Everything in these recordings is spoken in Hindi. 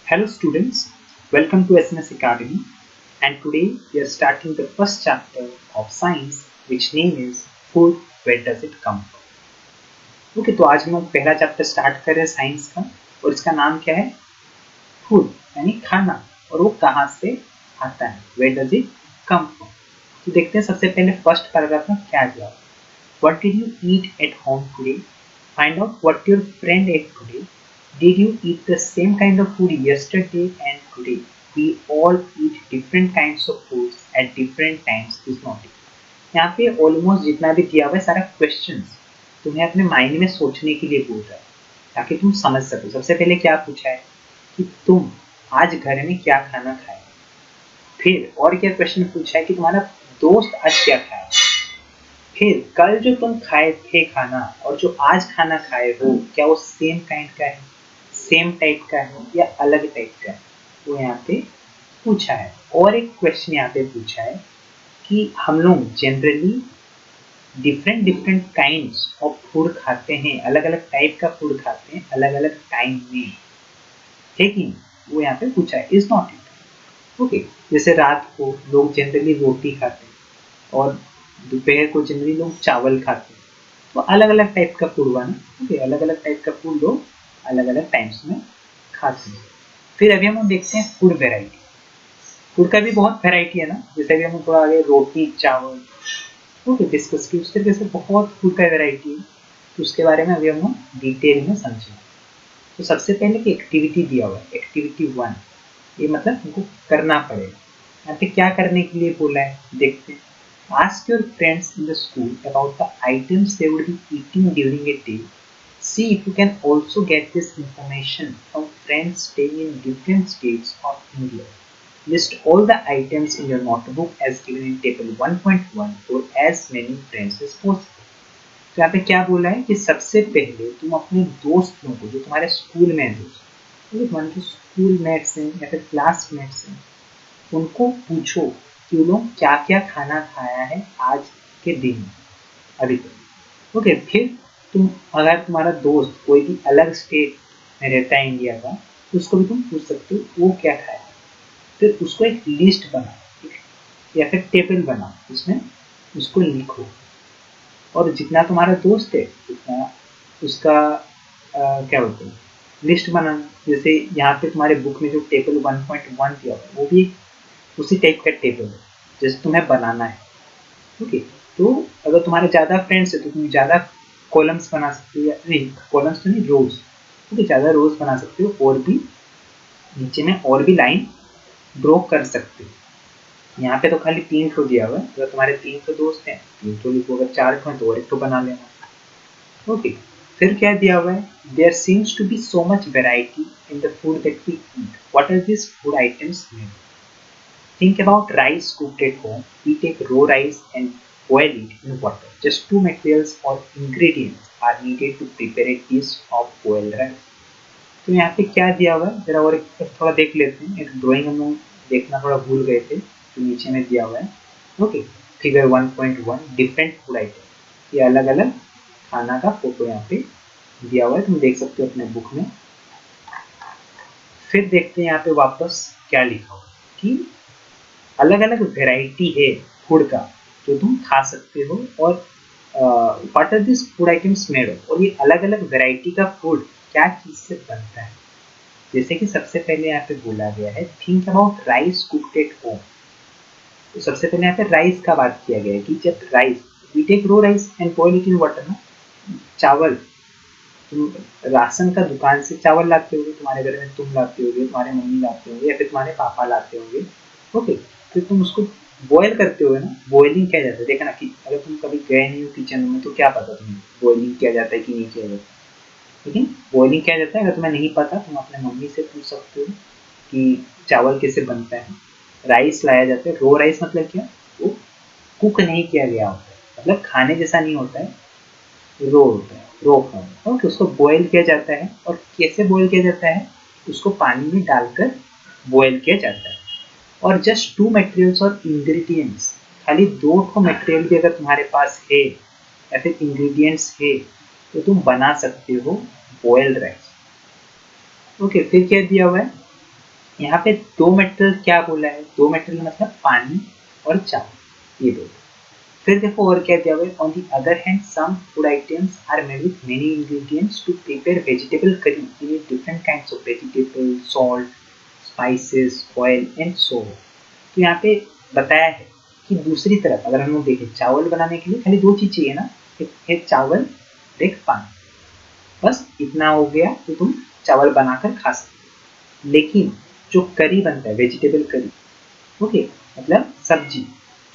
Hello students, welcome to SMS Academy, and today we are starting the first chapter of science which name is food, where does it come from? Okay, तो आज हम लोग पहला चैप्टर स्टार्ट कर रहे हैं साइंस का और इसका नाम क्या है? फूड यानी खाना। और वो कहाँ से आता है? Where does it come from? तो देखते हैं सबसे पहले फर्स्ट पैराग्राफ में क्या दिया है। What did you eat at home today? Find out what your friend ate today. Did you eat the same kind of food yesterday and today? We all eat different kinds of foods at different times is not it. यहाँ पे ऑलमोस्ट जितना भी दिया हुआ है सारा क्वेश्चंस तुम्हें अपने माइंड में सोचने के लिए बोल रहा है ताकि तुम समझ सको। सबसे पहले क्या पूछा है कि तुम आज घर में क्या खाना खाए, फिर और क्या क्वेश्चन पूछा है कि तुम्हारा दोस्त आज क्या खाया, फिर कल जो तुम खाए थे खाना और जो आज खाना खाए हो क्या वो सेम काइंड का है, सेम टाइप का है या अलग टाइप का है, वो यहाँ पे पूछा है। और एक क्वेश्चन यहाँ पे पूछा है कि हम लोग generally different different kinds of food खाते हैं, अलग अलग टाइप का फूड खाते हैं अलग अलग टाइम में, लेकिन वो यहाँ पे पूछा है इज नॉट इट। ओके, जैसे रात को लोग जनरली रोटी खाते हैं और दोपहर को जनरली लोग चावल खाते हैं, तो अलग अलग टाइप का फूड हुआ ना। ओके, अलग अलग टाइप का फूड लोग अलग अलग टाइम्स में खाते हैं। फिर अभी हम देखते हैं फूड वेराइटी। फूड का भी बहुत वेराइटी है ना, जैसे अभी हम थोड़ा आगे रोटी चावल ओके डिस्कस की, उस तरीके से बहुत फूड का वेराइटी है, तो उसके बारे में अभी हम डिटेल में समझेंगे। तो सबसे पहले की एक्टिविटी दिया हुआ है, एक्टिविटी 1, ये मतलब हमको करना पड़ेगा। यहाँ पे क्या करने के लिए बोला है देखते हैं। Ask your friends in the school about the items they would be eating during a day. See if you can also get this information from friends staying in different states of India. List all the items in your notebook as given in table 1.1 for as many friends as possible. तो यहाँ पे क्या बोला है कि सबसे पहले तुम अपने दोस्तों को जो तुम्हारे स्कूल में है, दोस्त तुम्हारे जो स्कूल मेट्स हैं या फिर क्लासमेट्स हैं, उनको पूछो कि वो लोग क्या क्या खाना खाया है आज के दिन अभी तक। ओके, फिर तुम अगर तुम्हारा दोस्त कोई भी अलग स्टेट में रहता है इंडिया का, तो उसको भी तुम पूछ सकते हो वो क्या खाया। फिर उसको एक लिस्ट बनाओ या फिर टेबल बनाओ, उसमें उसको लिखो और जितना तुम्हारा दोस्त है उतना उसका क्या बोलते हैं लिस्ट बनाना। जैसे यहाँ पे तुम्हारे बुक में जो टेबल 1.1 दिया हुआ है वो भी उसी टाइप का टेबल है जैसे तुम्हें बनाना है। ओके, तो अगर तुम्हारे ज़्यादा फ्रेंड्स है तो तुम ज़्यादा कॉलम्स बना सकते हो, या नहीं कॉलम्स तो नहीं रोज, ओके ज़्यादा रोज बना सकते हो और भी नीचे में और भी लाइन ड्रॉ कर सकते हो। यहाँ पे तो खाली 3 ठो दिया हुआ है, अगर तुम्हारे 3 ठो दोस्त हैं 3 ठो लिखो, अगर 4 ठो है तो और एक ठो बना लेना। ओके, फिर क्या दिया हुआ है, there seems to be so much variety in the food that we eat, what are this food items made? Think about rice cooked at home. We take raw rice and boil it in water. Just two materials or ingredients are needed to prepare a dish of boiled rice. तो यहाँ पे क्या दिया हुआ है जरा और एक थोड़ा देख लेते हैं। एक ड्राइंग हम लोग देखना थोड़ा भूल गए थे, तो नीचे में दिया हुआ है। Okay, figure 1.1 different food item, ये अलग अलग खाना का फोटो यहाँ पे दिया हुआ है, तुम देख सकते हो अपने बुक में। फिर देखते हैं यहाँ पे वापस क्या लिखा हुआ कि अलग अलग वेराइटी है फूड का जो तुम खा सकते हो, और what are this food items made of, और ये अलग अलग वेराइटी का फूड क्या चीज से बनता है। जैसे कि सबसे पहले यहाँ पे बोला गया है think about rice cooked at home. तो सबसे पहले यहाँ पे राइस का बात किया गया है कि जब rice we take raw rice and boil it in water ना, चावल तुम राशन का दुकान से चावल लाते होगे, तुम्हारे घर में तुम लाते होगे, तुम्हारे मम्मी लाते होंगे या फिर तुम्हारे पापा लाते होंगे। ओके, फिर तुम उसको बॉयल करते हो ना, बॉइलिंग किया जाता है। देखना कि अगर तुम कभी गए नहीं हो किचन में तो क्या पता तुम्हें बॉइलिंग किया जाता है कि नहीं किया जाता है, लेकिन बॉइलिंग किया जाता है। अगर तुम्हें नहीं पता तुम अपने मम्मी से पूछ सकते हो कि चावल कैसे बनता है। राइस लाया जाता है, रो राइस मतलब क्या, वो कुक नहीं किया गया होता है, मतलब खाने जैसा नहीं होता है, रो होता है, रो फॉर्म। ओके, उसको बॉयल किया जाता है, और कैसे बॉयल किया जाता है, उसको पानी में डालकर बॉयल किया जाता है। और जस्ट 2 मटेरियल्स और इंग्रेडिएंट्स, खाली 2 ठो मटेरियल भी अगर तुम्हारे पास है या फिर इंग्रेडिएंट्स है तो तुम बना सकते हो बॉइल्ड राइस। ओके, फिर क्या दिया हुआ है, यहाँ पे दो मटेरियल क्या बोला है, दो मटेरियल मतलब पानी और चावल, ये दो। फिर देखो और क्या दिया हुआ है, on the other hand some food items are made with many ingredients to prepare vegetable curry in different kinds of vegetable, salt, spices, oil and so on. तो यहाँ पे बताया है कि दूसरी तरफ अगर हम लोग देखें चावल बनाने के लिए खाली दो चीज चाहिए ना, एक है चावल, एक पानी, बस इतना हो गया तो तुम चावल बनाकर खा सकते। लेकिन जो करी बनता है, वेजिटेबल करी, ओके, मतलब सब्जी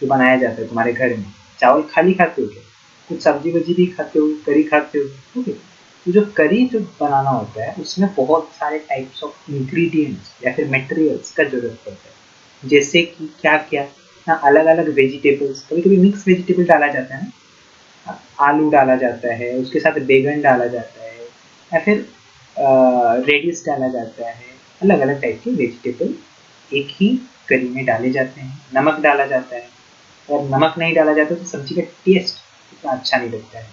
जो बनाया जाता है तुम्हारे घर में, चावल खाली खाते हो क्या, कुछ सब्जी वब्जी भी खाते हो, करी खाते हो, ओके। तो जो करी जो बनाना होता है उसमें बहुत सारे टाइप्स ऑफ इंग्रेडिएंट्स या फिर मटेरियल्स का जरूरत पड़ता है, जैसे कि क्या क्या ना, अलग अलग वेजिटेबल्स, कभी कभी मिक्स वेजिटेबल डाला जाता है ना, आलू डाला जाता है, उसके साथ बैगन डाला जाता है, या फिर रेडिस डाला जाता है, अलग अलग टाइप के वेजिटेबल एक ही करी में डाले जाते हैं। नमक डाला जाता है, और नमक नहीं डाला जाता तो सब्जी का टेस्ट इतना अच्छा नहीं लगता है।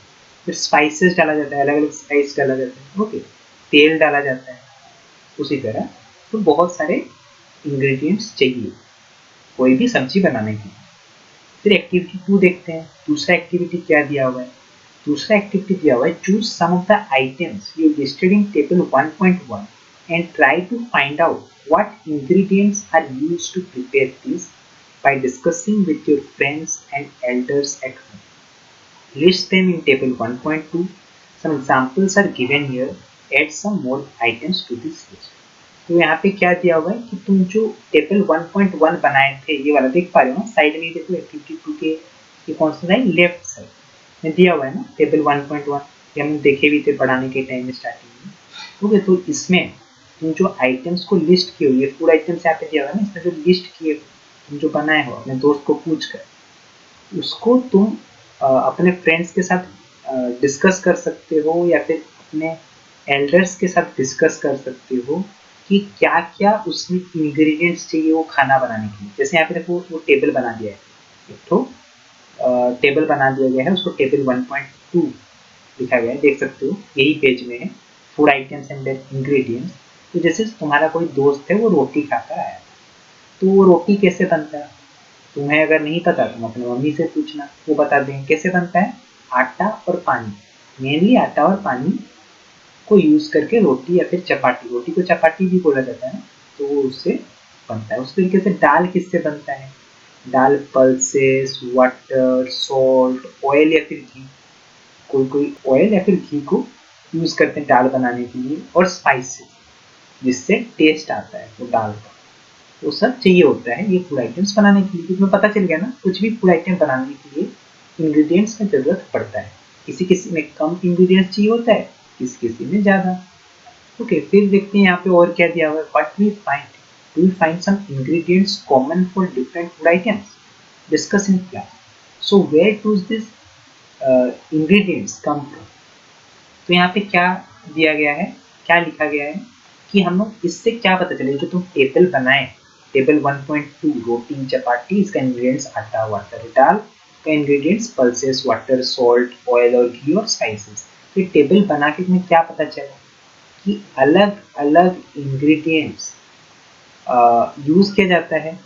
फिर स्पाइसेस डाला जाता है, अलग अलग स्पाइस डाला जाता है, ओके। तेल डाला जाता है, उसी तरह तो बहुत सारे इंग्रेडिएंट्स चाहिए कोई भी सब्जी बनाने के लिए। फिर एक्टिविटी 2 देखते हैं, दूसरा एक्टिविटी क्या दिया हुआ है। दूसरा एक्टिविटी दिया हुआ है, choose some of the items you listed in table 1.1 and try to find out what ingredients are used to prepare this by discussing with your friends and elders at home. List them in table 1.2. Some examples are given here. Add some more items to this list. तो यहाँ पे क्या दिया हुआ है कि तुम जो टेबल 1.1 बनाए थे, ये वाला देख पा रहे हो ना, साइड में देखो एक्टिविटी 2 के ये कौन सा है, लेफ्ट साइड में दिया हुआ है ना टेबल 1.1, ये हम देखे भी थे पढ़ाने के टाइम में स्टार्टिंग में, ओके। तो इसमें तुम जो आइटम्स को लिस्ट किए हो, ये फूड आइटम्स यहाँ पे दिया हुआ है ना, इसमें जो लिस्ट किए तुम जो बनाए हो अपने दोस्त को पूछ कर, उसको तुम अपने फ्रेंड्स के साथ डिस्कस कर सकते हो, या फिर अपने एल्डर्स के साथ डिस्कस कर सकते हो कि क्या क्या उसमें इंग्रेडिएंट्स चाहिए वो खाना बनाने के लिए। जैसे यहाँ पे देखो वो टेबल बना दिया है, एक तो टेबल बना दिया गया है, उसको टेबल 1.2 लिखा गया है, देख सकते हो यही पेज में है, फूड आइटम्स एंड इंग्रेडिएंट्स। तो जैसे तुम्हारा कोई दोस्त है वो रोटी खाकर आया, तो वो रोटी कैसे बनता है, तुम्हें अगर नहीं पता तुम अपनी मम्मी से पूछना, वो बता देंगे कैसे बनता है। आटा और पानी, मेनली आटा और पानी को यूज करके रोटी या फिर चपाटी, रोटी को चपाटी भी बोला जाता है, तो वो उससे बनता है। उस तरीके से दाल किससे बनता है, दाल पल्सेस, वाटर, सॉल्ट, ऑयल या फिर घी, कोई कोई ऑयल या फिर घी को यूज करते हैं दाल बनाने के लिए, और स्पाइसेस जिससे टेस्ट आता है वो दाल का, वो सब चाहिए होता है ये फूड आइटम्स बनाने के लिए। तुम्हें पता चल गया ना, कुछ भी फूड आइटम बनाने के लिए इंग्रेडिएंट्स का जरूरत पड़ता है, किसी किसी में कम इंग्रेडिएंट्स चाहिए होता है, किसी किसी में ज्यादा, ओके। फिर देखते हैं यहाँ पे और क्या दिया हुआ है, what we find, we find some ingredients common for different food items, discuss in class. So where do this ingredients come from. तो यहाँ पे क्या दिया गया है, क्या लिखा गया है कि हम लोग इससे क्या पता चले, जो तुम टेबल बनाए टेबल 1.2 रोटी चपाटी, इसका इंग्रेडिएंट्स आटा वाटर दाल का ingredients pulses water salt oil और घी और स्पाइसेस। तो टेबल बना के तुम्हें क्या पता चला कि अलग अलग इंग्रेडिएंट्स यूज किया जाता है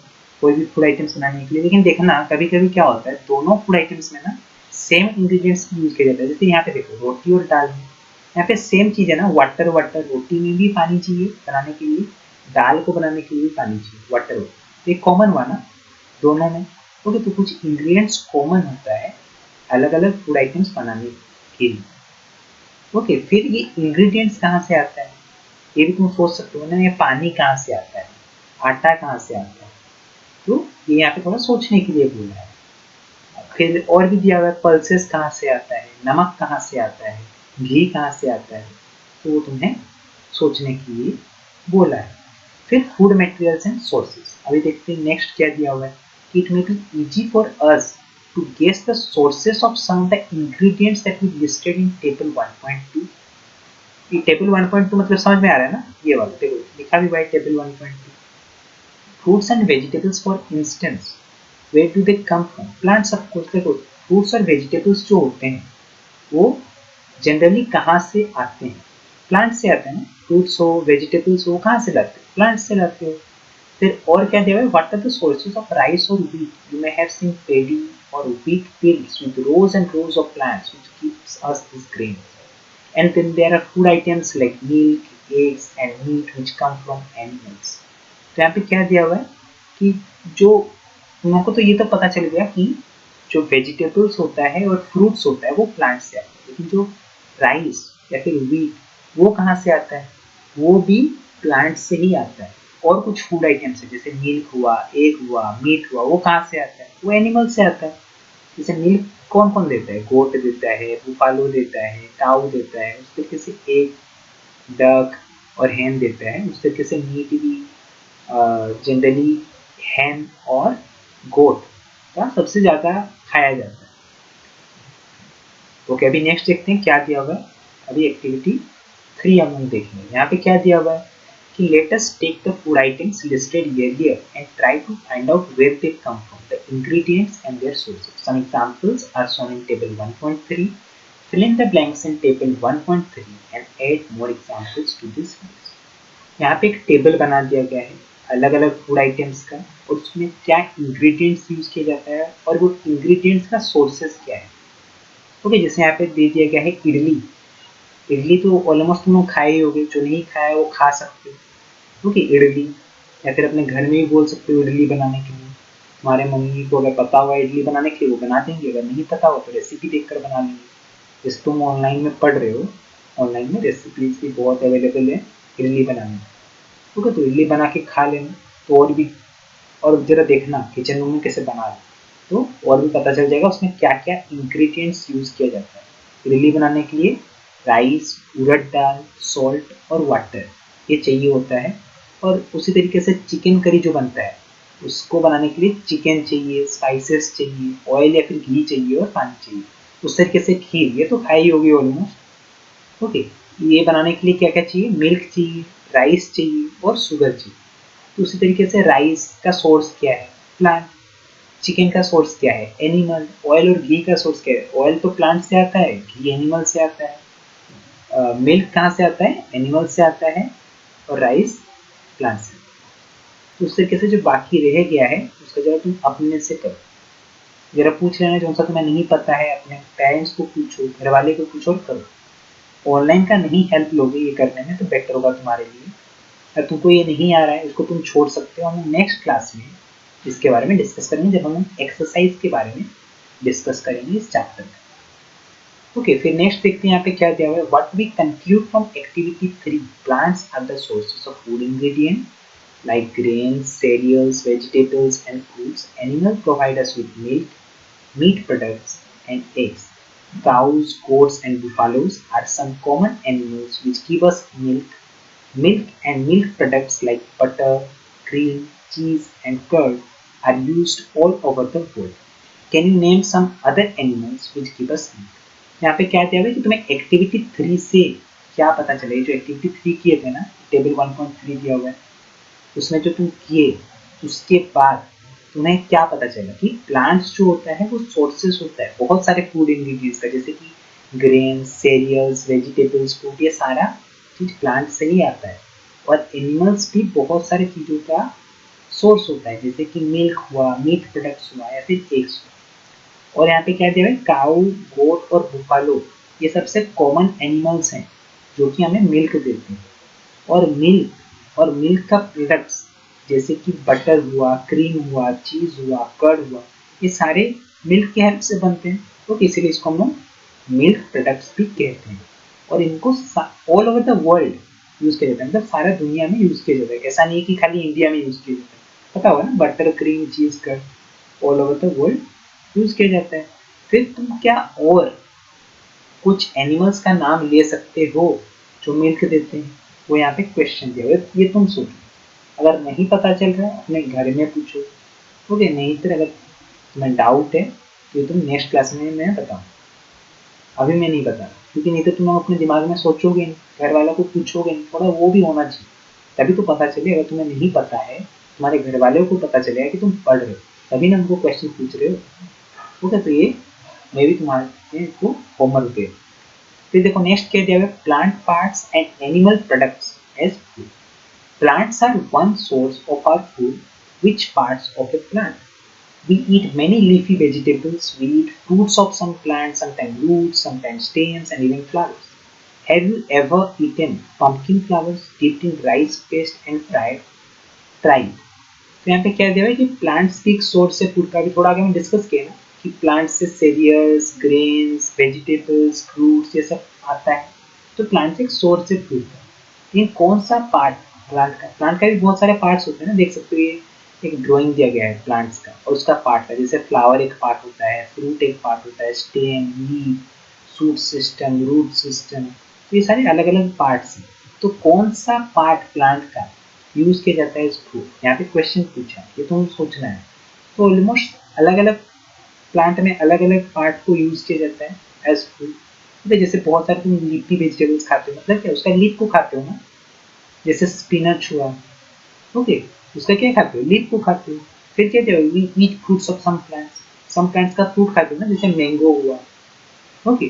कोई भी फूड आइटम्स बनाने के लिए। लेकिन देखना कभी कभी क्या होता है, दोनों फूड आइटम्स में ना सेम इंग्रेडिएंट्स यूज किया जाता है। जैसे यहाँ पे देखो रोटी और दाल में यहाँ पे सेम चीज है ना, वाटर वाटर, रोटी में भी पानी चाहिए बनाने के लिए, दाल को बनाने के लिए भी पानी चाहिए, वाटर वाटर, एक कॉमन हुआ ना दोनों में, ओके। तो कुछ इंग्रेडिएंट्स कॉमन होता है अलग अलग फूड आइटम्स बनाने के लिए, ओके। फिर ये इंग्रेडिएंट्स कहाँ से आता है, ये भी तुम सोच सकते हो ना, ये पानी कहाँ से आता है, आटा कहाँ से आता है, तो ये यहाँ पे थोड़ा सोचने के लिए बोला है। फिर और भी दिया हुआ है, पल्सेस कहाँ से आता है, नमक कहाँ से आता है, घी कहाँ से आता है, तो वो तुम्हें सोचने के लिए बोला है। फिर फूड मटेरियल्स एंड सोर्सेज, अभी देखते हैं नेक्स्ट क्या दिया हुआ है, it may be easy for us to guess the sources of some of the ingredients that we listed in table 1.2। ये टेबल 1.2 मतलब समझ में आ रहा है ना, ये वाला टेबल लिखा भी हुआ है table 1.2। Fruits and vegetables for instance, where do they come from, plants of course. देखो फ्रूट्स और वेजिटेबल्स जो होते हैं वो जनरली कहाँ से आते हैं, प्लांट से आते हैं ना, फ्रूट्स हो वेजिटेबल्स हो कहाँ से लाते हो, प्लांट से लाते हो। फिर और क्या दिया हुआ है, what are the sources of rice और wheat, you may have seen paddy और wheat fields with rows and rows of plants which gives us this grain. And then there are food items like milk, eggs and meat which come from animals. तो यहाँ पे क्या दिया हुआ है कि जो तुम को तो ये तो पता चल गया कि जो वेजिटेबल्स होता है और फ्रूट्स होता है वो प्लांट से आता है, लेकिन जो राइस या फिर व्हीट वो कहाँ से आता है, वो भी प्लांट से ही आता है। और कुछ फूड आइटम्स है जैसे मिल्क हुआ, एग हुआ, मीट हुआ, वो कहाँ से आता है, वो एनिमल से आता है। जैसे मिल्क कौन कौन देता है, गोट देता है, बुफालो देता है, काऊ देता है, उस तरीके से एग, डक और हैन देता है। उस तरीके से मीट भी जनरली हैन और गोट का सबसे ज़्यादा खाया जाता है। ओके, अभी नेक्स्ट देखते हैं क्या दिया हुआ है। अभी एक्टिविटी 3 हम देखेंगे। यहाँ पे क्या दिया हुआ है कि let us take the food items listed earlier and try to find out where they come from, the ingredients and their sources. Some examples are shown in table 1.3. Fill in the blanks in table 1.3 and add more examples to this list. यहाँ पे एक टेबल बना दिया गया है अलग अलग फूड आइटम्स का, और उसमें क्या इंग्रेडिएंट्स यूज किया जाता है और वो इंग्रेडिएंट्स का सोर्सेस क्या है। ओके, जैसे यहाँ पे दे दिया गया है इडली। इडली तो ऑलमोस्ट तुम लोग खाए ही होगे, जो नहीं खाया है वो खा सकते हो। ओके, इडली, या फिर अपने घर में भी बोल सकते हो इडली बनाने के लिए। हमारे मम्मी को अगर पता हुआ इडली बनाने के लिए वो बना देंगे, अगर नहीं पता हो तो रेसिपी देखकर बना लेंगे। जैसे तुम ऑनलाइन में पढ़ रहे हो, ऑनलाइन में रेसिपीज भी बहुत अवेलेबल है इडली बनाने में। ओके, तो इडली बना के खा लेना। तो और भी, और जरा देखना किचन रूम में कैसे बना रहे, तो और भी पता चल जाएगा उसमें क्या क्या इंग्रेडिएंट्स यूज किया जाता है। इडली बनाने के लिए राइस, उड़द दाल, सॉल्ट और वाटर ये चाहिए होता है। और उसी तरीके से चिकन करी जो बनता है उसको बनाने के लिए चिकन चाहिए, स्पाइसेस चाहिए, ऑयल या फिर घी चाहिए और पानी चाहिए। उस तरीके से खीर ये तो खाई होगी ऑलमोस्ट। ओके, ये बनाने के लिए क्या क्या चाहिए, मिल्क चाहिए, राइस चाहिए और शुगर चाहिए। तो उसी तरीके से राइस का सोर्स क्या है, प्लांट। चिकन का सोर्स क्या है, एनिमल। ऑयल और घी का सोर्स क्या है, ऑयल तो प्लांट से आता है, घी एनिमल से आता है। मिल्क कहाँ से आता है, एनिमल से आता है, और राइस प्लांट से। तो उस तरीके से जो बाकी रह गया है उसका जरा तुम अपने से करो, जरा पूछ लेना जो सा तुम्हें नहीं पता है, अपने पेरेंट्स को पूछो, घर वाले को पूछो और करो। ऑनलाइन का नहीं हेल्प लोगे ये करने में तो बेटर होगा तुम्हारे लिए। अगर तुमको ये नहीं आ रहा है इसको तुम छोड़ सकते हो, हम नेक्स्ट क्लास में इसके बारे में डिस्कस करेंगे जब हम एक्सरसाइज के बारे में डिस्कस करेंगे इस चैप्टर में। ओके, फिर नेक्स्ट देखते हैं यहाँ पे क्या दिया हुआ है। What we conclude from activity 3, plants are the sources of food ingredient like grains, cereals, vegetables and fruits. Animals provide us with milk, meat products and eggs. Cows, goats and buffaloes are some common animals which give us milk. Milk and milk products like butter, cream, cheese and curd are used all over the world. Can you name some other animals which give us milk? यहाँ पे क्या दिया हुआ है कि तुम्हें एक्टिविटी 3 से क्या पता चले। जो एक्टिविटी 3 किए थे ना, टेबल 1.3 दिया हुआ है, उसमें जो तुम किए उसके बाद तुम्हें क्या पता चला कि प्लांट्स जो होता है वो सोर्सेस होता है बहुत सारे फूड इंग्रेडिएंट्स का, जैसे कि ग्रेन, सेरियल्स, वेजिटेबल्स, फ्रूट, ये सारा चीज प्लांट से ही आता है। और एनिमल्स भी बहुत सारी चीज़ों का सोर्स होता है, जैसे कि मिल्क हुआ, मीट प्रोडक्ट्स हुआ या फिर एग्स हुआ। और यहाँ पे क्या दिया है, काऊ, गोट और बुफालो ये सबसे कॉमन एनिमल्स हैं जो कि हमें मिल्क देते हैं। और मिल्क का प्रोडक्ट्स जैसे कि बटर हुआ, क्रीम हुआ, चीज हुआ, कर्ड हुआ, ये सारे मिल्क के हेल्प से बनते हैं। तो इसीलिए इसको हम लोग मिल्क प्रोडक्ट्स भी कहते हैं। और इनको all over the world use किया जाता है, मतलब सारा दुनिया में यूज किया जाता है। ऐसा नहीं है कि खाली इंडिया में यूज किया जाता है, पता होगा ना, butter, cream, cheese, curd all over the world use किया जाता है। फिर तुम क्या और कुछ एनिमल्स का नाम ले सकते हो जो मिल्क देते हैं, वो यहाँ पे क्वेश्चन दिया हुआ है, ये तुम सोचो। अगर नहीं पता चल रहा है अपने घर में पूछो। ओके, नहीं तो अगर तुम्हें डाउट है तो तुम नेक्स्ट क्लास में मैं बताऊँ, अभी मैं नहीं बता रहा, क्योंकि नहीं तो तुम अपने दिमाग में सोचोगे नहीं, घर वालों को पूछोगे नहीं, थोड़ा वो भी होना चाहिए तभी तो पता चले। अगर तुम्हें नहीं पता है, तुम्हारे घर वालों को पता चलेगा कि तुम पढ़ रहे हो, तभी ना उनको क्वेश्चन पूछ रहे हो। ओके, तो ये मैं भी तुम्हारे को होमवर्क दे। फिर देखो नेक्स्ट क्या दिया हुआ है, plant parts and animal products as food. Plants are one source of our food. Which parts of a plant? We eat many leafy vegetables. We eat fruits of some plants, sometimes roots, sometimes stems, and even flowers. Have you ever eaten pumpkin flowers dipped in rice paste and fried? Try it. तो यहाँ पे क्या दिया हुआ है कि प्लांट्स की एक सोर्स से फूड का भी थोड़ा आगे हम डिस्कस किया ना कि प्लांट्स से सीरियल्स, ग्रेन्स, वेजिटेबल्स, फ्रूट्स ये सब आता है। तो प्लांट से एक सोर्स से फूड का, लेकिन कौन सा पार्ट प्लांट का भी बहुत सारे पार्ट्स होते हैं ना, देख सकते हो ये एक ड्राइंग दिया गया है प्लांट्स का और उसका पार्ट का, जैसे फ्लावर एक पार्ट होता है, फ्रूट एक पार्ट होता है, stem, leaf, shoot system, root system, तो ये सारे अलग अलग पार्ट्स हैं। तो कौन सा पार्ट प्लांट का यूज किया जाता है इस फूड, यहाँ पे क्वेश्चन पूछा है, ये तो सोचना है। तो ऑलमोस्ट अलग अलग प्लांट में अलग अलग पार्ट को यूज किया जाता है एज फूड। तो जैसे बहुत सारे तुम लीफी वेजिटेबल्स खाते हो, मतलब क्या उसका लीफ को खाते हो ना, जैसे स्पिनच हुआ, ओके, उसका क्या खाते हो, लीफ को खाते हो। फिर क्या कहते हो, we eat fruits of some plants का फ्रूट खाते हो ना, जैसे मैंगो हुआ, ओके,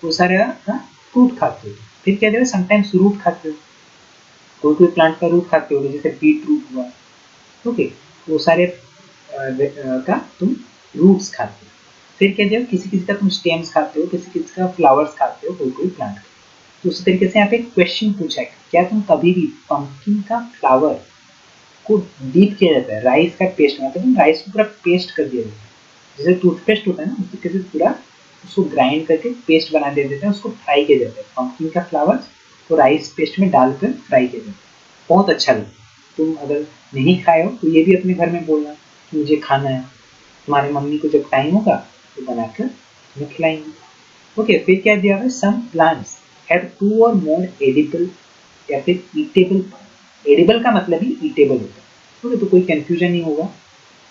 वो सारे का फ्रूट खाते हो। फिर क्या कहते हो, समटाइम्स रूट खाते हो, कोई कोई प्लांट का रूट खाते हो, जैसे बीट रूट हुआ, ओके, वो सारे का तुम रूट्स खाते हो। फिर कहते हो किसी किसी का तुम स्टेम्स खाते हो, किसी किसी का फ्लावर्स खाते हो, कोई कोई प्लांट का। तो उसी तरीके से यहाँ पे क्वेश्चन पूछा है, क्या तुम कभी भी पंपकिन का फ्लावर को डीप किया जाता है राइस का पेस्ट में, मतलब राइस को पूरा पेस्ट कर दिया जाता है, जैसे टूथपेस्ट होता है ना, उस तरीके से पूरा उसको ग्राइंड करके पेस्ट बना दे देते हैं, उसको फ्राई किया जाता है, पंपकिन का फ्लावर को राइस पेस्ट में डालकर फ्राई किया जाता है, बहुत अच्छा लगता है। तुम अगर नहीं खाए हो तो ये भी अपने घर में बोलना कि मुझे खाना है, तुम्हारे मम्मी को जब टाइम होगा तो बनाकर तुम्हें खिलाएंगे। ओके, फिर क्या दिया हुआ है, some plants have to or more edible या फिर ईटेबल। एडिबल का मतलब ही ईटेबल होता है, ओके, तो कोई कंफ्यूजन नहीं होगा,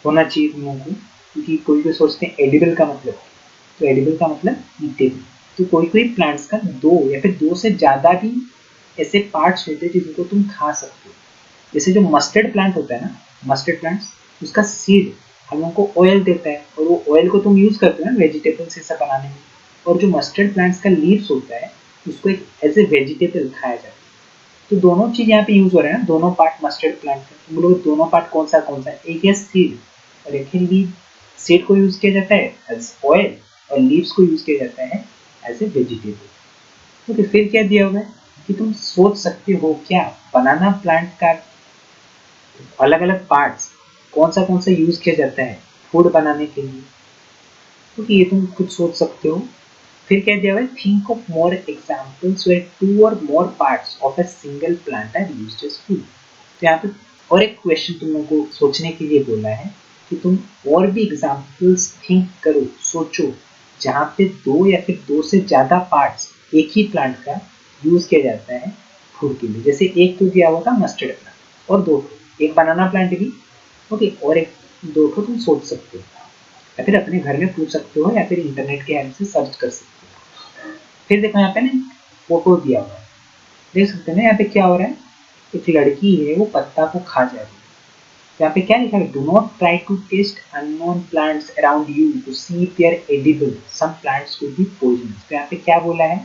होना चाहिए तुम लोगों को, क्योंकि कोई कोई सोचते हैं एडिबल का मतलब, तो एडिबल का मतलब ईटेबल। तो कोई कोई प्लांट्स का दो या फिर दो से ज्यादा भी ऐसे पार्ट्स होते हैं जिनको तुम खा सकते हो। जैसे जो मस्टर्ड प्लांट होता है ना, मस्टर्ड प्लांट्स, उसका सीड हम लोगों को ऑयल देता है और वो ऑयल को तुम यूज करते हो ना वेजिटेबल्स ऐसा बनाने में। और जो मस्टर्ड प्लांट्स का लीव्स होता है उसको एक एज ए वेजिटेबल खाया जाता है। तो दोनों चीज यहाँ पे यूज हो रहे हैं ना, दोनों पार्ट मस्टर्ड प्लांट का। तुम बोलोगे दोनों पार्ट कौन सा है, एक है सीड और एक है लीव। सीड को यूज किया जाता है एज ऑयल और लीव्स को यूज किया जाता है एज ए वेजिटेबल। तो फिर क्या दिया हुआ है कि तुम सोच सकते हो क्या, बनाना प्लांट का अलग अलग पार्ट्स कौन सा यूज किया जाता है फूड बनाने के लिए, क्योंकि ये तुम खुद सोच सकते हो। फिर क्या दिया हुआ है, think of more examples where two or more parts of a single plant are used as food. तो यहाँ पे और एक क्वेश्चन तुम लोगों को सोचने के लिए बोला है कि तुम और भी एग्जाम्पल्स थिंक करो, सोचो, जहाँ पे दो या फिर दो से ज्यादा पार्ट्स एक ही प्लांट का यूज किया जाता है फूड के लिए। जैसे एक तो दिया हुआ था मस्टर्ड प्लांट और दो, एक बनाना प्लांट भी, ओके, और एक दो तुम सोच सकते हो या फिर अपने घर में पूछ सकते हो या फिर इंटरनेट के हेल्प से सर्च कर सकते हो। फिर देखो यहाँ पे ना फोटो दिया हुआ है, देख सकते हैं ना यहाँ पे क्या हो रहा है, एक लड़की है वो पत्ता को खा जा रही है। यहाँ पे क्या लिखा है, do not try to taste unknown plants around you to see if they are edible, some plants could be poisonous. तो यहाँ पे क्या बोला है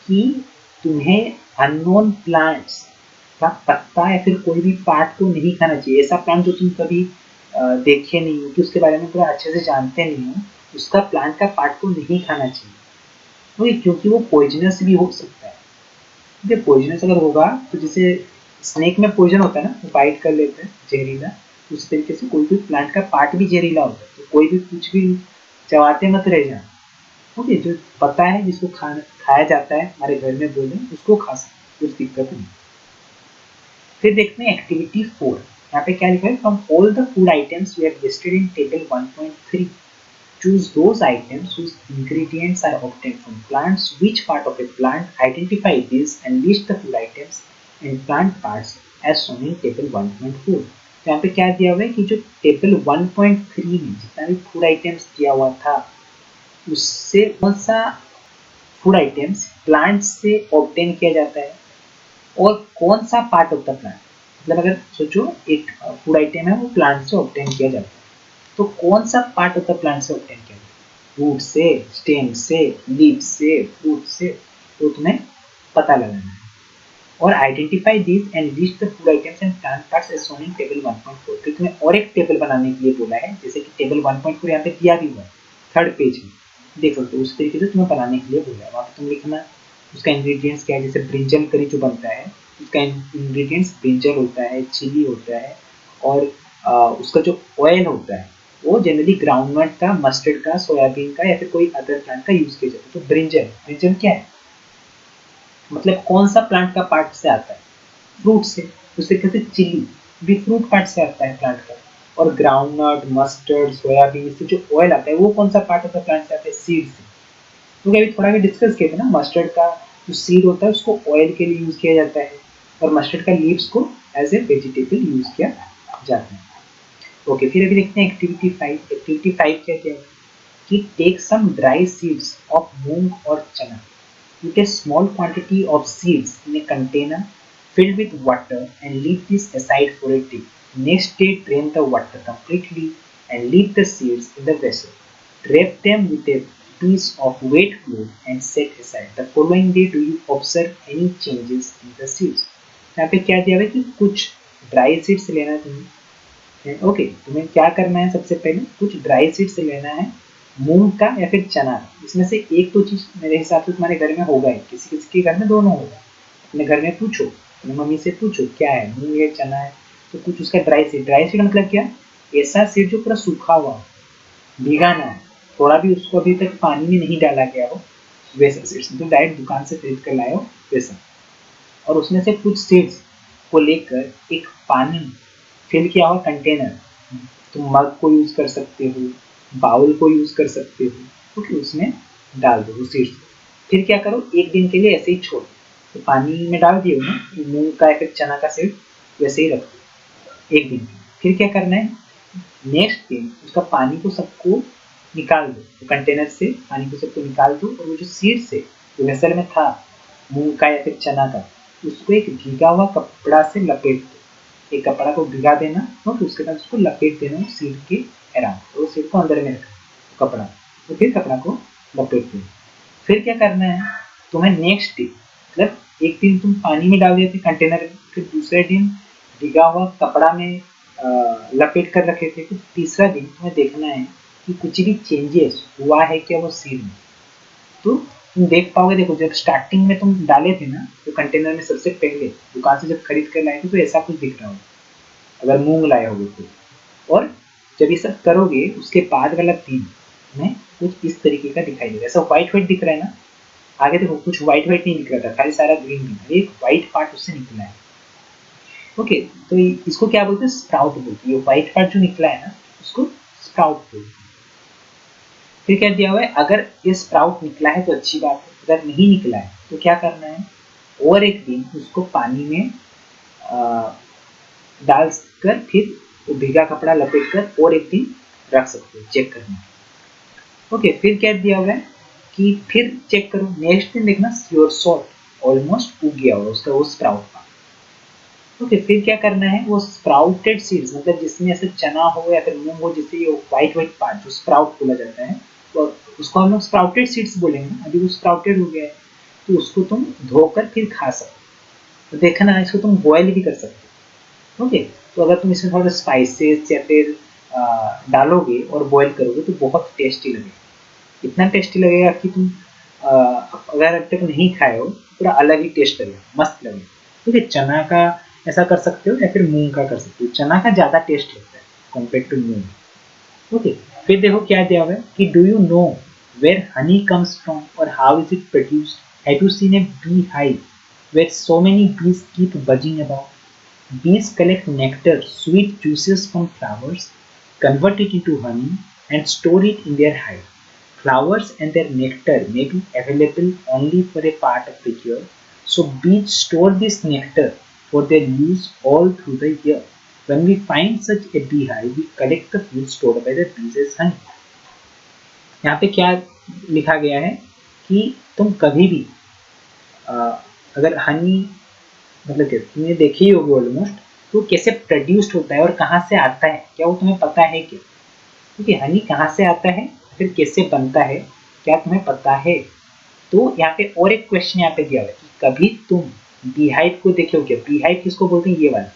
कि तुम्हें अननोन प्लांट्स का पत्ता या फिर कोई भी पार्ट को नहीं खाना चाहिए। ऐसा प्लांट जो तुम कभी देखे नहीं हो, कि उसके बारे में पूरा अच्छे से जानते नहीं हो, उसका प्लांट का पार्ट को नहीं खाना चाहिए, क्योंकि वो पॉइजनस भी हो सकता है। देखिए पॉइजनस अगर होगा तो जैसे स्नेक में पॉइजन होता है ना, वो बाइट कर लेते हैं जहरीला, उस तरीके से कोई भी प्लांट का पार्ट भी जहरीला होता है। तो कोई भी कुछ भी चबाते मत रह जाना, ओके, जो पता है जिसको खाया जाता है, हमारे घर में बोले उसको खा सकते, कुछ दिक्कत नहीं। फिर देखते हैं एक्टिविटी 4, यहाँ पे क्या लिखा है, from all the food items we have listed in table 1.3 choose those items whose ingredients are obtained from plants. Which part of a plant? Identify this and list the food items and plant parts as shown in table 1.4. तो यहाँ पे क्या दिया हुआ है कि जो टेबल 1.3 में जितना भी फूड आइटम्स दिया हुआ था उससे कौन सा फूड आइटम्स प्लांट से ऑब्टेन किया जाता है और कौन सा पार्ट ऑफ द प्लांट, मतलब अगर सोचो एक फूड आइटम है वो प्लांट से ऑब्टेन किया जाता है, तो कौन सा पार्ट ऑफ द प्लांट से ऑब्टेन किया जाता है, रूट से, स्टेम से, लीफ से, फ्रूट से, तो तुम्हें पता लगाना है। और identify this and list the food items and plant parts as shown in table 1.4। फिर तुम्हें और एक टेबल बनाने के लिए बोला है, जैसे कि टेबल 1.4 यहाँ पे दिया भी हुआ है थर्ड पेज में, देख सकते हो उस तरीके से तुम्हें बनाने के लिए बोला है। वहाँ पे तुम लिखना उसका इंग्रेडिएंट्स क्या है, जैसे ब्रिंजल करी जो बनता है उसका इंग्रेडिएंट्स ब्रिंजल होता है, चिली होता है, और उसका जो ऑयल होता है वो जनरली ग्राउंडनट का, मस्टर्ड का, सोयाबीन का या फिर कोई अदर प्लांट का यूज किया जाता है। तो ब्रिंजल, ब्रिंजल क्या है, मतलब कौन सा प्लांट का पार्ट से आता है, फ्रूट से, उसे कहते हैं चिली, भी फ्रूट पार्ट से आता है प्लांट का। और ग्राउंडनट, मस्टर्ड, सोयाबीन, इससे जो ऑयल आता है वो कौन सा पार्ट होता है प्लांट से आता है, सीड से। क्योंकि अभी थोड़ा भी डिस्कस किया था ना, मस्टर्ड का जो सीड होता है उसको ऑयल के लिए यूज किया जाता है, और मस्टर्ड का लीव्स को एज ए वेजिटेबल यूज किया जाता है। ओके, फिर अभी देखते हैं एक्टिविटी 5। एक्टिविटी 5 क्या क्या है कि take some dry seeds of moong or chana. Put a small quantity of seeds in a container filled with water and leave this aside for a day. Next day, drain the water completely and leave the seeds in the vessel. Wrap them with a piece of wet cloth and set aside. The following day, do you observe any changes in the seeds? यहाँ पे क्या दिया हुआ है कि कुछ ड्राई सीड्स लेना है तुम्हें। ओके, तुम्हें क्या करना है, सबसे पहले कुछ ड्राई सीड्स लेना है, मूंग का या फिर चना का। इसमें से एक तो चीज मेरे हिसाब से तुम्हारे घर में होगा ही, किसी किसी के घर में दोनों होगा। अपने घर में पूछो, अपनी मम्मी से पूछो क्या है, मूंग है चना है, तो कुछ उसका ड्राई सीड। ड्राई सीड मतलब क्या, ऐसा सीड जो पूरा सूखा हुआ हो, भीगा ना हो, थोड़ा भी उसको अभी तक पानी में नहीं डाला गया हो, वैसा सीड्स तो डायरेक्ट दुकान से खरीद कर लाए हो वैसा। और उसमें से कुछ सीड्स को लेकर एक पानी फिल किया हुआ कंटेनर, तुम मग को यूज कर सकते हो, बाउल को यूज कर सकते हो, ओके, उसमें डाल दो उस सीड्स को। फिर क्या करो, एक दिन के लिए ऐसे ही छोड़, तो पानी में डाल दिए ना मूंग का या फिर चना का सीड, वैसे ही रख दो एक दिन। फिर क्या करना है, नेक्स्ट दिन उसका पानी को सबको निकाल दो, तो कंटेनर से पानी को सबको निकाल दो, और वो जो सीड्स है जो वेसल में था मूंग का या फिर चना का, उसको एक भीगा हुआ कपड़ा से लपेट दो। एक कपड़ा को भिगा देना और उसके बाद उसको लपेट देना सीड के अराउंड, तो सीड को अंदर में रखना कपड़ा, तो फिर कपड़ा को लपेट देना। फिर क्या करना है, तुम्हें नेक्स्ट डे, मतलब एक दिन तुम पानी में डाल देते कंटेनर में, फिर दूसरे दिन भिगा हुआ कपड़ा में लपेट कर रखे थे, तो तीसरा दिन तुम्हें देखना है कि कुछ भी चेंजेस हुआ है क्या वो सीड में। तो तुम देख पाओगे, देखो जब स्टार्टिंग में तुम डाले थे ना तो कंटेनर में सबसे पहले दुकान से जब खरीद कर लाए थे तो ऐसा कुछ दिख रहा होगा अगर मूंग लाए होगे तो, और जब ये सब करोगे उसके बाद वाला दिन में कुछ इस तरीके का दिखाई देगा। ऐसा व्हाइट व्हाइट दिख रहा है ना, आगे देखो कुछ व्हाइट व्हाइट नहीं दिख रहा था, खाली सारा ग्रीन ग्रीन, एक व्हाइट पार्ट उससे निकला है। ओके, तो इसको क्या बोलते हैं, स्प्राउट बोलते हैं। ये व्हाइट पार्ट जो निकला है ना उसको स्प्राउट बोलते हैं। फिर क्या दिया हुआ है, अगर ये स्प्राउट निकला है तो अच्छी बात है, अगर नहीं निकला है तो क्या करना है, और एक दिन उसको पानी में डाल कर फिर भीगा कपड़ा लपेट कर और एक दिन रख सकते हो चेक करने। ओके, फिर क्या दिया हुआ है कि फिर चेक करो, नेक्स्ट दिन देखना योर सॉल्ट ऑलमोस्ट उग गया होगा उसका वो स्प्राउट का। ओके, फिर क्या करना है, वो स्प्राउटेड सीड्स, मतलब जिसमें ऐसे चना हो या फिर मूंग हो, जिससे ये व्हाइट व्हाइट पार्ट जो स्प्राउट बोला जाता है, तो उसको हम लोग स्प्राउटेड सीड्स बोलेंगे ना, अभी वो स्प्राउटेड हो गया है, तो उसको तुम धोकर फिर खा सकते हो। तो देखना, इसको तुम बॉयल भी कर सकते हो। ओके, तो अगर तुम इसमें थोड़ा स्पाइसेस या फिर डालोगे और बॉयल करोगे तो बहुत टेस्टी लगेगा। इतना टेस्टी लगेगा कि तुम अगर अब तक नहीं खाए हो पूरा अलग ही टेस्ट लगेगा, मस्त लगेगा। ठीक है, चना का ऐसा कर सकते हो या फिर मूंग का कर सकते हो, चना का ज़्यादा टेस्ट लगता है कम्पेयर टू मूंग। ओके, फिर देखो क्या दिया हुआ है कि do you know where honey comes from और how is it produced. Have you seen a beehive where so many bees keep buzzing about. Bees collect nectar, sweet juices from flowers, convert it into honey, and store it in their hive. Flowers and their nectar may be available only for a part of the year, so bees store this nectar for their use all through the year. When we find such a beehive, we collect the food stored by the bees as honey. यहाँ पे क्या लिखा गया है कि तुम कभी भी अगर हनी, मतलब क्या तुमने देखी ही होगी ऑलमोस्ट, तो कैसे प्रोड्यूस्ड होता है और कहाँ से आता है, क्या वो तुम्हें पता है क्या? क्योंकि हनी कहाँ से आता है फिर कैसे बनता है, क्या तुम्हें पता है? तो यहाँ पे और एक क्वेश्चन यहाँ पे दिया हुआ है कि कभी तुम बीहाइव को देखे हो क्या? बीहाइव किसको बोलते हैं? ये वाला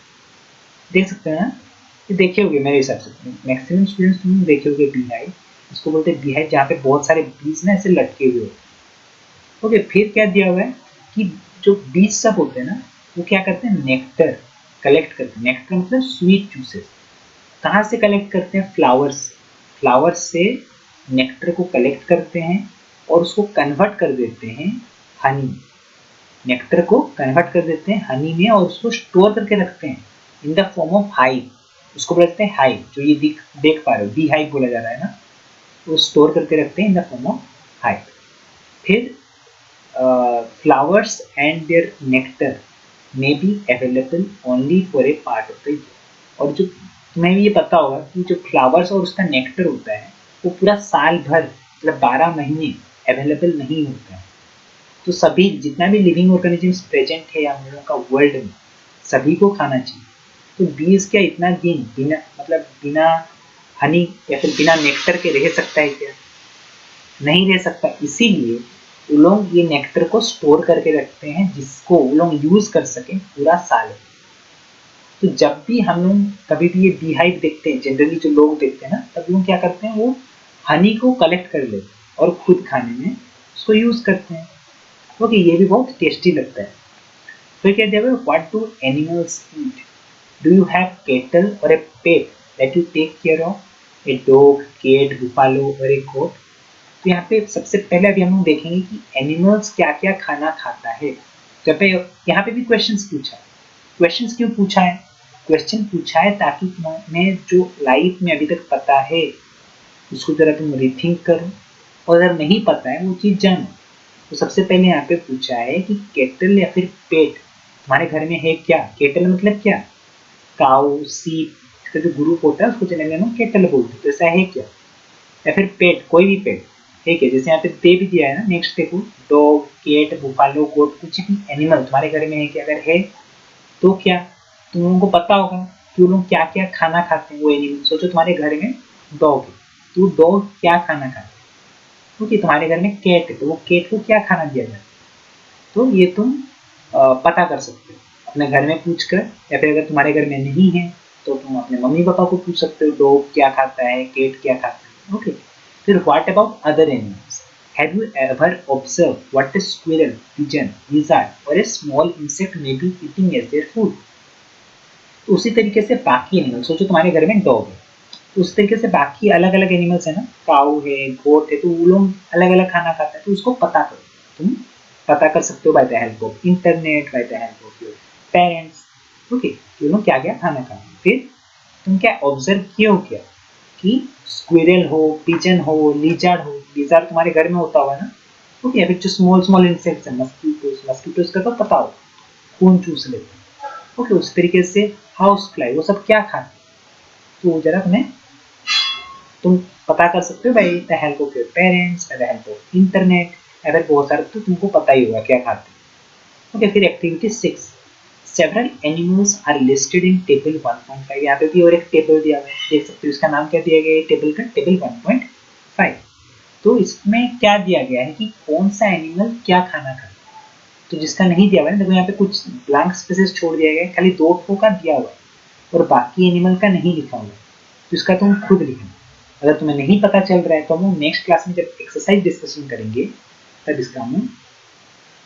देख सकते हैं ना, ये देखे होगे मेरे हिसाब से, मैक्सिमम स्टूडेंट्स तुम देखे होगे बीहाइव, इसको बोलते हैं बीहाइव, जहाँ पे बहुत सारे बीज ना ऐसे लटके हुए होते हैं। ओके, फिर क्या दिया हुआ है कि जो बीज सब होते हैं ना, वो क्या करते हैं? नेक्टर कलेक्ट करते हैं। नेक्टर मतलब स्वीट जूसेस। कहाँ से कलेक्ट करते हैं? फ्लावर्स। फ्लावर्स से नेक्टर को कलेक्ट करते हैं और उसको कन्वर्ट कर देते हैं हनी। नेक्टर को कन्वर्ट कर देते हैं हनी में और उसको स्टोर करके रखते हैं in the form of hive. उसको बोलते हैं हाइव, जो ये देख पा रहे हो, बी हाइव बोला जा रहा है ना, वो स्टोर करके रखते हैं in the form of hive. फिर flowers and their nectar may be available only for a part of the year. और जो तुम्हें भी ये पता होगा कि जो फ्लावर्स और उसका नेक्टर होता है वो पूरा साल भर, मतलब 12 महीने अवेलेबल नहीं होता है। तो सभी जितना भी लिविंग ऑर्गेनिजम्स प्रेजेंट है हम लोगों का वर्ल्ड में, सभी को खाना चाहिए। तो बीज क्या इतना दिन बिना, मतलब बिना हनी या फिर बिना नेक्टर के रह सकता है क्या? नहीं रह सकता। इसीलिए वो लोग ये नेक्टर को स्टोर करके रखते हैं जिसको वो लोग यूज कर सके पूरा साल। तो जब भी हम लोग कभी भी ये बीहाइव देखते हैं, जनरली जो लोग देखते हैं ना, तब लोग क्या करते हैं, वो हनी को कलेक्ट कर लेते हैं और खुद खाने में उसको यूज करते हैं। ओके, ये भी बहुत टेस्टी लगता है। फिर क्या दिया, what do animals eat? Do you have cattle or a pet that you take care of? A dog, cat, buffalo or a गोट? तो यहाँ पे सबसे पहले अभी हम लोग देखेंगे कि एनिमल्स क्या क्या खाना खाता है। तो यहाँ पे भी क्वेश्चंस पूछा है। क्वेश्चंस क्यों पूछा है? क्वेश्चन पूछा है ताकि तुम्हें जो लाइफ में अभी तक पता है उसको जरा तुम रिथिंक करो, और अगर नहीं पता है वो चीज़ जानो। तो सबसे पहले यहाँ पे पूछा है कि केटल या फिर पेट तुम्हारे घर में है क्या? केटल मतलब क्या? काऊ, सीप का जो ग्रुप होता है उसको जनरली हम केटल बोलते हैं। तो ऐसा है क्या? या फिर पेट, कोई भी पेट, ठीक है? जैसे यहाँ पे दे भी दिया है ना, नेक्स्ट देखो, डॉग, कैट, बुफालो, गोट, कुछ भी एनिमल तुम्हारे घर में है कि? अगर है तो क्या तुम लोगों को पता होगा कि वो लोग क्या क्या खाना खाते हैं वो एनिमल। सोचो तुम्हारे घर में डॉग है, तो डॉग क्या खाना खाते हैं? क्योंकि तुम्हारे घर में कैट है, तो वो कैट को क्या खाना दिया जाता है? तो ये तुम पता कर सकते हो अपने घर में पूछ कर, या फिर अगर तुम्हारे घर में नहीं है तो तुम अपने मम्मी पापा को पूछ सकते हो, डॉग क्या खाता है, कैट क्या खाता है। ओके, फिर what about other animals? Have you ever observe what a squirrel, pigeon, lizard or a small insect may be eating as their food? तो उसी तरीके से बाकी एनिमल, सोचो तुम्हारे घर में डॉग है, तो उस तरीके से बाकी अलग अलग एनिमल्स है ना, काऊ है, गोट है, तो वो लोग अलग अलग खाना खाते हैं। तो उसको पता करो, तुम पता कर सकते हो by the help of internet, by the help of your parents. Okay, ये लोग क्या क्या खाना खाते हैं। फिर तुम क्या ऑब्जर्व किए हो क्या कि स्क्विरल हो, पिजन हो, लिजार्ड हो, लिजार्ड तुम्हारे घर में होता होगा ना। ओके, फिर जो स्मॉल स्मॉल इंसेक्ट्स है, मस्कीटोस, मस्कीटोस का तो पता हो, खून चूस लेते हैं। ओके, उस तरीके से हाउस फ्लाई, वो सब क्या खाते हैं? तो जरा तुम पता कर सकते हो by the help of your parents, by the help of internet. अगर बहुत सारे तो तुमको पता ही होगा क्या खाते हैं। ओके, फिर activity 6, several animals are listed in table 1.5। यहाँ पे भी और एक टेबल दिया हुआ है, देख सकते हो। इसका नाम क्या दिया गया है टेबल का? टेबल 1.5। तो इसमें क्या दिया गया है कि कौन सा एनिमल क्या खाना खाता है। तो जिसका नहीं दिया हुआ है, देखो यहाँ पे कुछ ब्लैंक स्पेसेस छोड़ दिया गया है, खाली 2 ठो का दिया हुआ है और बाकी एनिमल का नहीं लिखा हुआ है। तो इसका तुम खुद लिखना। अगर तुम्हें नहीं पता चल रहा है तो हम नेक्स्ट क्लास में जब एक्सरसाइज डिस्कशन करेंगे तब इसका हम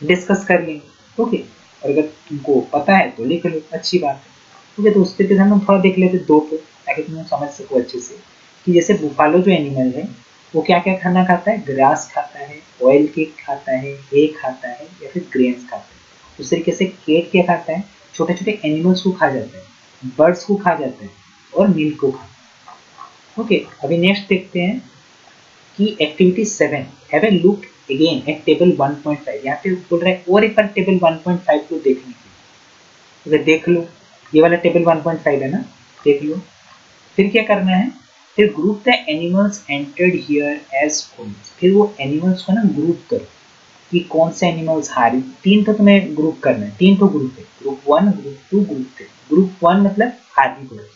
डिस्कस कर लेंगे। ओके, और अगर तुमको पता है तो लिख लो, अच्छी बात है। ओके, तो उस पर हम लोग थोड़ा देख लेते 2 को, ताकि तुम लोग समझ सको अच्छे से कि जैसे बुफालो जो एनिमल है वो क्या क्या खाना खाता है। ग्रास खाता है, ऑयल केक खाता है, हे खाता है या फिर ग्रेन्स खाता है। उस तरीके से केट क्या खाता है? छोटे छोटे एनिमल्स को खा जाता है, बर्ड्स को खा जाता है और मिल्क को खाता है। ओके, अभी नेक्स्ट देखते हैं कि activity 7, have a look again at table 1.5। यहाँ पे बोल रहा है और एक बार टेबल 1.5 को देखने के लिए। देख लो, ये वाला टेबल 1.5 है ना, देख लो। फिर क्या करना है? फिर group the animals entered here as follows. फिर वो एनिमल्स को ना ग्रुप करो कि कौन से एनिमल्स हारी। 3 तो तुम्हें ग्रुप करना है, 3 तो ग्रुप है, ग्रुप 1, ग्रुप 2, ग्रुप 3। ग्रुप 1 मतलब हार्बीवोरस,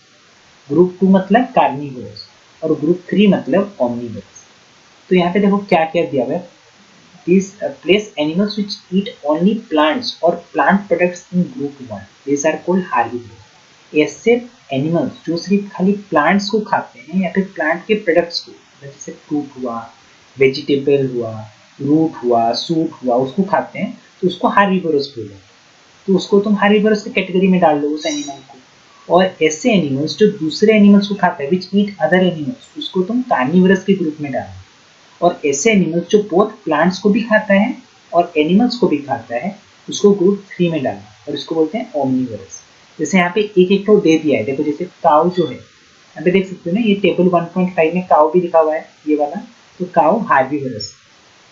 ग्रुप 2 मतलब कार्निवोरस और ग्रुप 3 मतलब ओमनिवोरस। तो यहाँ पे देखो क्या क्या दिया हुआ है। These place animals which eat only plants or plant products in group 1. These are called herbivores. ऐसे एनिमल्स जो सिर्फ खाली प्लांट्स को खाते हैं या फिर प्लांट के प्रोडक्ट्स को, जैसे फ्रूट हुआ, वेजिटेबल हुआ, रूट हुआ, सूट हुआ, उसको खाते हैं, तो उसको हार्बिवोरस बोलते हैं। तो उसको तुम हार्बिवोरस की कैटेगरी में डाल दो उस एनिमल को। और ऐसे एनिमल्स जो दूसरे एनिमल्स को खाता है, विच ईट अदर एनिमल्स, उसको तुम कार्निवोरस के ग्रुप में डाल दो। और ऐसे एनिमल्स जो बोथ प्लांट्स को भी खाता है और एनिमल्स को भी खाता है, उसको ग्रुप 3 में डालना, और इसको बोलते हैं ओमनिवोरस। जैसे यहाँ पे एक एक तो दे दिया है, देखो जैसे काउ जो है, यहाँ पे देख सकते हो ना, ये टेबल 1.5 में काउ भी लिखा हुआ है, ये वाला, तो काउ हार्बिवोरस।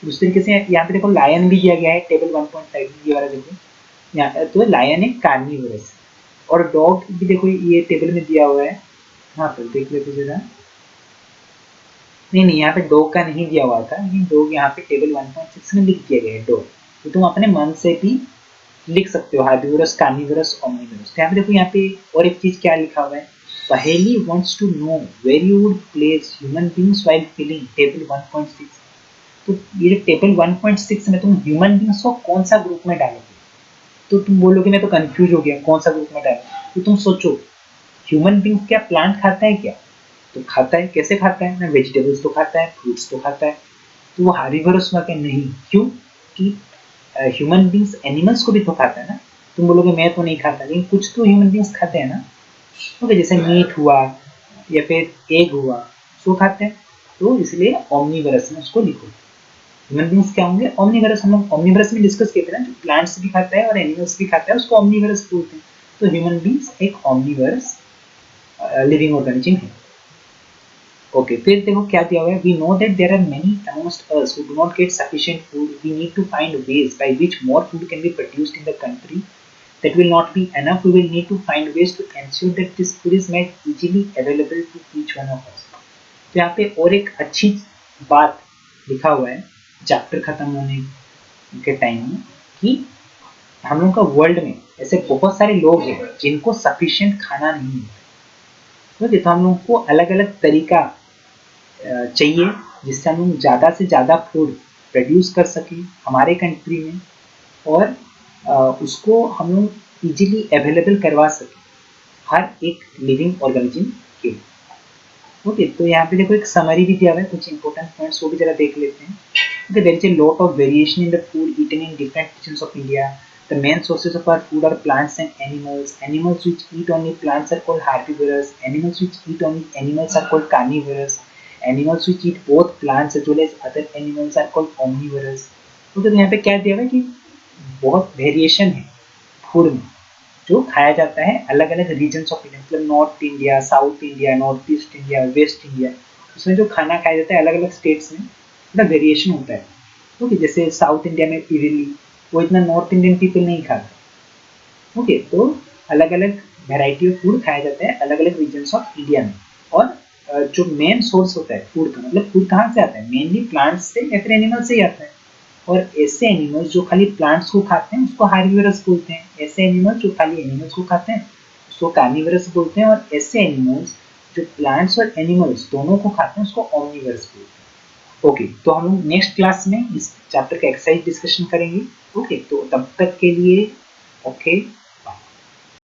उस तरीके से यहाँ पे देखो लायन भी दिया गया है टेबल 1.5 में, ये वाला देखो, यहाँ तो लायन है कार्निवोरस। और डॉग भी देखो ये टेबल में दिया हुआ है, हाँ पर देख लेते जरा, नहीं यहाँ पे डॉग का नहीं दिया हुआ था, लेकिन डॉग यहाँ पे टेबल 1.6 में लिख दिया गया है डॉग। तो तुम अपने मन से भी लिख सकते हो हार्बिवोरस, कार्निवोरस, ओमनिवोरस। तो यहाँ पे देखो, यहाँ पे और एक चीज क्या लिखा हुआ है, Paheli wants to know where you would place human beings while filling table 1.6। तो ये जो टेबल 1.6 में तुम ह्यूमन बीइंग्स को कौन सा ग्रुप में डालोगे, तो तुम बोलोगे मैं तो कंफ्यूज हो गया कौन सा ग्रुप में डालो। तो तुम सोचो, ह्यूमन बीइंग क्या प्लांट खाता है क्या? तो खाता है, कैसे खाता है ना, वेजिटेबल्स तो खाता है, फ्रूट्स तो खाता है, तो वो हार्बिवोरस में क्या नहीं? क्यों कि ह्यूमन बींग्स एनिमल्स को भी तो खाता है ना। तुम बोलोगे मैं तो नहीं खाता, लेकिन कुछ तो ह्यूमन बींग्स खाते हैं ना, ओके, जैसे मीट हुआ या फिर एग हुआ, उसको खाते हैं, तो इसलिए ओमनिवोरस में उसको लिखो। ह्यूमन बींग्स क्या होंगे? ओमनिवोरस। हम लोग ओमनिवोरस में डिस्कस किए थे ना, जो प्लांट्स भी खाता है और एनिमल्स भी खाता है, उसको ओमनिवोरस बोलते हैं। तो ह्यूमन बींग्स एक ओमनिवोरस लिविंग ऑर्गेनिज्म है। ओके, फिर देखो क्या दिया हुआ है, we know that there are many amongst us who do not get sufficient food, we need to find ways by which more food can be produced in the country, that will not be enough, we will need to find ways to ensure that this food is made easily available to each one of us. तो यहाँ पे और एक अच्छी बात लिखा हुआ है चैप्टर खत्म होने के टाइम में, कि हम लोग का वर्ल्ड में ऐसे बहुत सारे लोग हैं जिनको सफिशिएंट खाना नहीं मिलता। तो हम लोग को अलग अलग तरीका चाहिए जिससे हम लोग ज़्यादा से ज़्यादा फूड प्रोड्यूस कर सकें हमारे कंट्री में, और उसको हम लोग इजीली अवेलेबल करवा सकें हर एक लिविंग ऑर्गेनिज्म के लिए। ओके, तो यहाँ पे देखो एक समरी भी दिया हुआ है, कुछ इंपॉर्टेंट पॉइंट्स वो भी जरा देख लेते हैं। Okay, there is a lot of variation in the food eaten in different regions of India. The main sources of our food are plants and animals. Animals which eat only plants are called herbivorous. Animals which eat only animals are called carnivorous. Animals which eat both plants as well as other animals are called omnivorous. तो यहाँ पे क्या दिया हुआ है कि बहुत वेरिएशन है फूड में जो खाया जाता है अलग अलग रीजन्स ऑफ इंडिया, मतलब north India, south India, north east India, waste India, उसमें जो खाना खाया जाता है अलग अलग स्टेट्स में थोड़ा वेरिएशन होता है। ओके, जैसे साउथ इंडिया में इडली, वो इतना नॉर्थ इंडियन पीपल नहीं खाते। ओके, तो अलग अलग वेराइटी ऑफ फूड खाया जाता है अलग अलग रीजन्स ऑफ इंडिया में। और जो मेन सोर्स होता है फूड का, मतलब फूड कहाँ से आता है, मेनली प्लांट्स से या फिर एनिमल से ही आता है। और ऐसे एनिमल्स जो खाली प्लांट्स को खाते हैं उसको हार्बिवोरस बोलते हैं, ऐसे एनिमल्स जो खाली एनिमल्स को खाते हैं उसको कार्निवोरस बोलते हैं, और ऐसे एनिमल्स जो प्लांट्स और एनिमल्स दोनों को खाते हैं उसको ओमनिवोरस बोलते हैं। ओके, तो हम लोग नेक्स्ट क्लास में इस चैप्टर का एक्सरसाइज डिस्कशन करेंगे। ओके, तो तब तक के लिए ओके।